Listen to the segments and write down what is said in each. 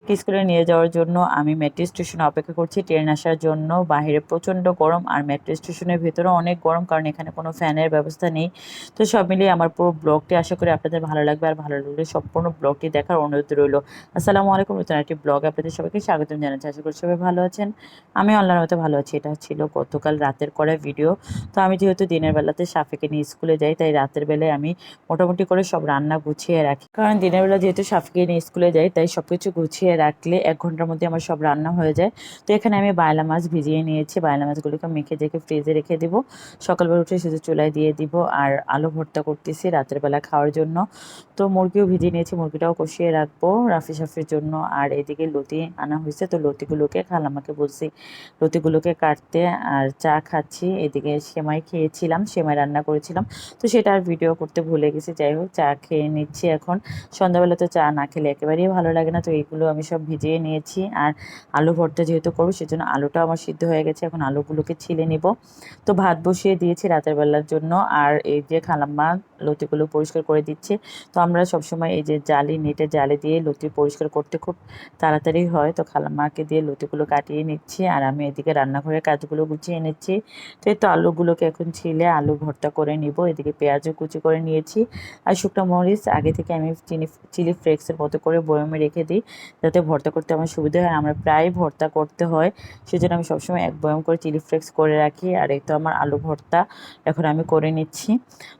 স্কুলে নিয়ে যাওয়ার জন্য আমি মেট্রো স্টেশনে অপেক্ষা করছি ট্রেন আসার জন্য। বাহিরে প্রচণ্ড গরম আর মেট্রো স্টেশনের ভেতরেও অনেক গরম, কারণ এখানে কোনো ফ্যানের ব্যবস্থা নেই। তো সব মিলিয়ে আমার পুরো ব্লগটি আশা করি আপনাদের ভালো লাগবে, আর ভালো লাগলে সম্পূর্ণ ব্লগটি দেখার অনুরোধ রইল। আসসালামু আলাইকুম, নতুন একটি ব্লগে আপনাদের সবাইকে স্বাগতম জানাচ্ছি। আশা করি সবাই ভালো আছেন। আমি আল্লাহর মতো ভালো আছি। এটা ছিল গতকাল রাতের করা ভিডিও। তো আমি যেহেতু দিনের বেলাতে সাফিকে নিয়ে স্কুলে যাই, তাই রাতের বেলায় আমি মোটামুটি করে সব রান্না গুছিয়ে রাখি, কারণ দিনের বেলা যেহেতু সাফিকে নিয়ে স্কুলে যাই, তাই সব কিছু গুছিয়ে রাখলে 1 ঘন্টার মধ্যে আমার সব রান্না হয়ে যায়। তো এখানে আমি বায়লা মাছ ভিজিয়ে নিয়েছি। বায়লা মাছগুলোকে মেখে রেখে ফ্রিজে রেখে দিব। সকালবেলা উঠে শুধু চুলায় দিয়ে দিব। আর আলু ভর্তা করতেছি রাতের বেলা খাওয়ার জন্য। তো মুরগিও ভিজিয়ে নিয়েছি, মুরগিটাও কষিয়ে রাখবো রাফি সাফির জন্য। আর এদিকে লতি আনা হয়েছে, তো লতিগুলোকে খালাম্মাকে বলছি লতিগুলোকে কাটতে। আর চা খাচ্ছি। এদিকে সেমাই খেয়েছিলাম, সেমাই রান্না করেছিলাম, তো সেটা আর ভিডিও করতে ভুলে গেছি। যাই হোক, চা খেয়ে নিচ্ছি এখন। সন্ধ্যাবেলা তো চা না খেলে একেবারেই ভালো লাগে না। তো এইগুলো আমি সব ভিজিয়ে নিয়েছি। আর আলু ভর্তা যেহেতু করবো, সেজন্য আলুটা আমার সিদ্ধ হয়ে গেছে, এখন আলুগুলোকে ছিলে নিব। তো ভাত বসিয়ে দিয়েছি রাতের বেলার জন্য। আর এই যে খালাম্মা লতিগুলো পরিষ্কার করে দিচ্ছে। তো আমরা সবসময় এই যে জালি, নেটের জালি দিয়ে লতি পরিষ্কার করতে খুব তাড়াতাড়ি হয়। তো খালাম্মাকে দিয়ে লতিগুলো কাটিয়ে নিচ্ছি, আর আমি এদিকে রান্নাঘরের কাজগুলো গুছিয়ে নিচ্ছি। তো এই তো আলুগুলোকে এখন ছিলে আলু ভর্তা করে নিব। এদিকে পেঁয়াজও কুচি করে নিয়েছি। আর শুকনো মরিচ আগে থেকে আমি চিলি ফ্লেক্সের মতো করে বয়মে রেখে দিই, যাতে ভর্তা করতে আমার সুবিধা হয়। আমরা প্রায় ভর্তা করতে হয়, সেজন্য আমি সবসময় এক বয়ম করে চিলি ফ্লেক্স করে রাখি। আর এই তো আমার আলু ভর্তা এখন আমি করে নিচ্ছি।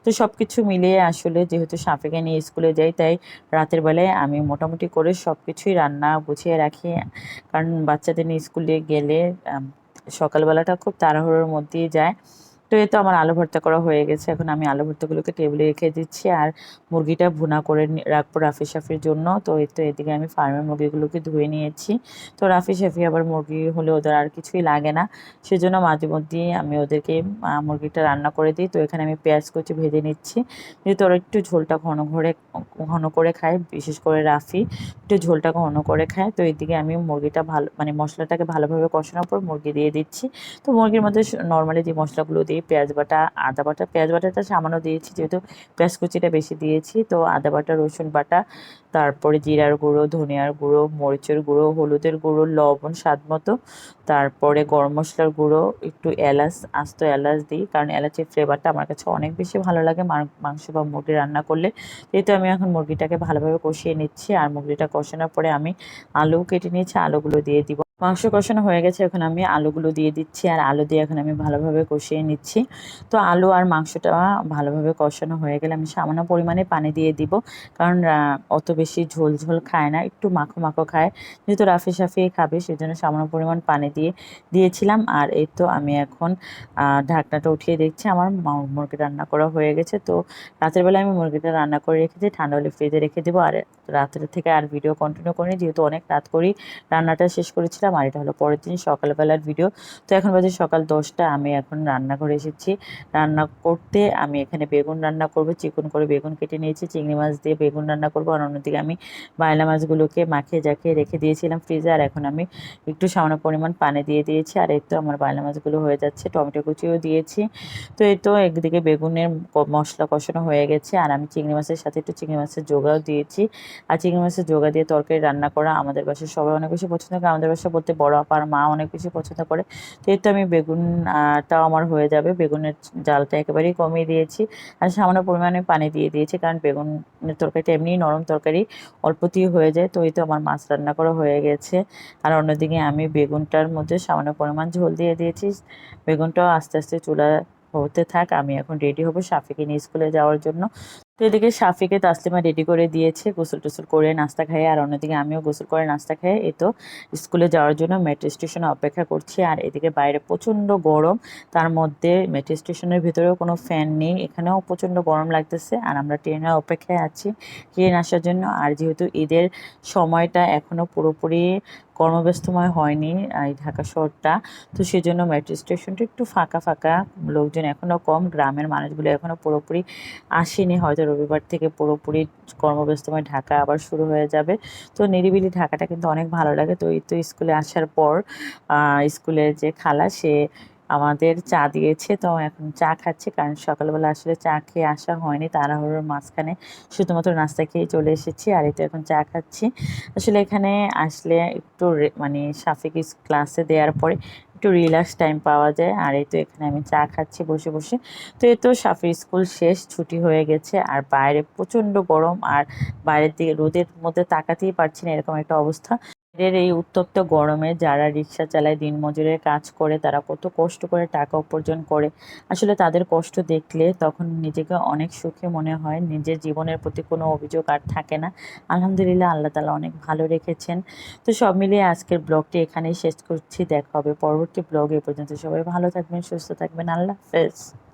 তো সব কিছু মিলিয়ে আসলে যেহেতু সাফিকে নিয়ে স্কুলে যাই, তাই রাতের বেলায় আমি মোটামুটি করে সব কিছুই রান্না গুছিয়ে রাখি। কারণ বাচ্চাদের নিয়ে স্কুলে গেলে সকালবেলাটা খুব তাড়াহুড়োর মধ্যেই যায়। তো এই তো আমার আলু ভর্তা করা হয়ে গেছে। এখন আমি আলু ভর্তাগুলোকে টেবিলে রেখে দিচ্ছি। আর মুরগিটা ভুনা করে রাখবো রাফি সাফির জন্য। তো এই তো এদিকে আমি ফার্মের মুরগিগুলোকে ধুয়ে নিয়েছি। তো রাফি সাফি আবার মুরগি হলে ওদের আর কিছুই লাগে না, সেজন্য মাঝে মধ্যেই আমি ওদেরকে মুরগিটা রান্না করে দিই। তো এখানে আমি পেঁয়াজ কুচি ভেজে নিচ্ছি, যেহেতু ওরা একটু ঝোলটা ঘন করে খায়, বিশেষ করে রাফি একটু ঝোলটা ঘন করে খায়। তো এইদিকে আমি মুরগিটা ভালো মানে মশলাটাকে ভালোভাবে কষানোর পর মুরগি দিয়ে দিচ্ছি। তো মুরগির মধ্যে নর্মালি যে মশলাগুলো দিই, পেঁয়াজ বাটা, আদা বাটা, পেঁয়াজ বাটাটা সামান্য দিয়েছি যেহেতু পেঁয়াজ কুচিটা বেশি দিয়েছি। তো আদা বাটা, রসুন বাটা, তারপরে জিরার গুঁড়ো, ধনিয়ার গুঁড়ো, মরিচের গুঁড়ো, হলুদের গুঁড়ো, লবণ স্বাদ মতো, তারপরে গরম মশলার গুঁড়ো, একটু এলাচ, আস্ত এলাচ দিই, কারণ এলাচের ফ্লেভারটা আমার কাছে অনেক বেশি ভালো লাগে মাংস বা মুরগি রান্না করলে। যেহেতু আমি এখন মুরগিটাকে ভালোভাবে কষিয়ে নিচ্ছি। আর মুরগিটা কষানোর পরে আমি আলু কেটে নিয়েছি, আলুগুলো দিয়ে দিব। মাংস কষানো হয়ে গেছে, এখন আমি আলুগুলো দিয়ে দিচ্ছি। আর আলু দিয়ে এখন আমি ভালোভাবে কষিয়ে নিচ্ছি। তো আলু আর মাংসটা ভালোভাবে কষানো হয়ে গেলে আমি সামান্য পরিমাণে পানি দিয়ে দিব, কারণ অত বেশি ঝোল ঝোল খায় না, একটু মাখো মাখো খায়। যেহেতু রাফি সাফি খাবে, সেজন্য সামান্য পরিমাণ পানি দিয়েছিলাম। আর এই তো আমি এখন ঢাকনাটা উঠিয়ে দেখছি আমার মুরগি রান্না করা হয়ে গেছে। তো রাতের বেলা আমি মুরগিটা রান্না করে রেখেছি, ঠান্ডা হলে ফ্রিজে রেখে দেবো। আর রাতের থেকে আর ভিডিও কন্টিনিউ করিনি, যেহেতু অনেক রাত করেই রান্নাটা শেষ করেছিলাম। আর এটা হলো পরের দিন সকালবেলার ভিডিও। তো এখন বাজে সকাল 10টা, আমি এখন রান্নাঘরে এসেছি রান্না করতে। আমি এখানে বেগুন রান্না করব, চিকন করে বেগুন কেটে নিয়েছি, চিংড়ি মাছ দিয়ে বেগুন রান্না করব। আর অন্যদিকে আমি বায়লা মাছগুলোকে মাখিয়ে জাকিয়ে রেখে দিয়েছিলাম ফ্রিজে। আর এখন আমি একটু সামান্য পরিমাণ পানি দিয়ে দিয়েছি। আর এই তো আমার বায়লা মাছগুলো হয়ে যাচ্ছে, টমেটো কুচিও দিয়েছি। তো এই তো একদিকে বেগুনের মশলা কষানো হয়ে গেছে। আর আমি চিংড়ি মাছের সাথে একটু চিংড়ি মাছের জোগাও দিয়েছি। আর চিংড়ি মাছের জোগা দিয়ে তরকারি রান্না করা আমাদের বাসায় সবাই অনেক বেশি পছন্দ করে। আমাদের বাসায় বলতে বড় আপার মা অনেক বেশি পছন্দ করে। তো এই তো আমি বেগুনটাও আমার হয়ে যাবে, বেগুনের জালটা একেবারেই কমিয়ে দিয়েছি। আর সামান্য পরিমাণে পানি দিয়ে দিয়েছি, কারণ বেগুনের তরকারিটা এমনিই নরম তরকারি, অল্পতেই হয়ে যায়। তো এই তো আমার মাছ রান্না করা হয়ে গেছে। আর অন্যদিকে আমি বেগুনটার মধ্যে সামান্য পরিমাণ ঝোল দিয়ে দিয়েছি। বেগুনটাও আস্তে আস্তে চুলা হতে থাক, আমি এখন রেডি হব সাফিকে নিয়ে স্কুলে যাওয়ার জন্য। তো এদিকে সাফিকে তাসলিমা রেডি করে দিয়েছে গোসল টোসল করে নাস্তা খাইয়ে। আর অন্যদিকে আমিও গোসল করে নাস্তা খেয়ে এই তো স্কুলে যাওয়ার জন্য মেট্রো স্টেশনে অপেক্ষা করছি। আর এদিকে বাইরে প্রচণ্ড গরম, তার মধ্যে মেট্রো স্টেশনের ভিতরেও কোনো ফ্যান নেই, এখানেও প্রচণ্ড গরম লাগতেছে। আর আমরা ট্রেনের অপেক্ষায় আছি ট্রেন আসার জন্য। আর যেহেতু ঈদের সময়টা এখনও পুরোপুরি কর্মব্যস্তময় হয়নি এই ঢাকা শহরটা, তো সেজন্য মেট্রো স্টেশনটা একটু ফাঁকা ফাঁকা, লোকজন এখনও কম, গ্রামের মানুষগুলো এখনও পুরোপুরি আসেনি। হয়তো রবিবার থেকে পুরোপুরি কর্মব্যস্তময় ঢাকা আবার শুরু হয়ে যাবে। তো নিরিবিলি ঢাকাটা কিন্তু অনেক ভালো লাগে। তো এই তো স্কুলে আসার পর স্কুলের যে খালা, সে আমাদের চা দিয়েছে, তো এখন চা খাচ্ছি, কারণ সকালবেলা আসলে চা খেয়ে আসা হয়নি, তাড়াহুড়োর মাঝখানে শুধুমাত্র নাস্তা খেয়ে চলে এসেছি। আর এই তো এখন চা খাচ্ছি। আসলে এখানে আসলে একটু মানে সাফিক ক্লাসে দেওয়ার পরে একটু রিল্যাক্স টাইম পাওয়া যায়। আর এই তো এখানে আমি চা খাচ্ছি বসে বসে। তো এই তো সাফির স্কুল শেষ, ছুটি হয়ে গেছে, আর বাইরে প্রচণ্ড গরম, আর বাইরের দিকে রোদের মধ্যে তাকাতেই পারছি না, এরকম একটা অবস্থা। এর এই উত্তপ্ত গরমে যারা রিক্সা চালায়, দিনমজুরের কাজ করে, তারা কত কষ্ট করে টাকা উপার্জন করে, আসলে তাদের কষ্ট দেখলে তখন নিজেকে অনেক সুখী মনে হয়, নিজের জীবনের প্রতি কোনো অভিযোগ আর থাকে না। আলহামদুলিল্লাহ, আল্লাহ তাআলা অনেক ভালো রেখেছেন। তো সব মিলিয়ে আজকের ব্লগটি এখানেই শেষ করছি। দেখা হবে পরবর্তী ব্লগে। পর্যন্ত সবাই ভালো থাকবেন, সুস্থ থাকবেন। আল্লাহ হাফেজ।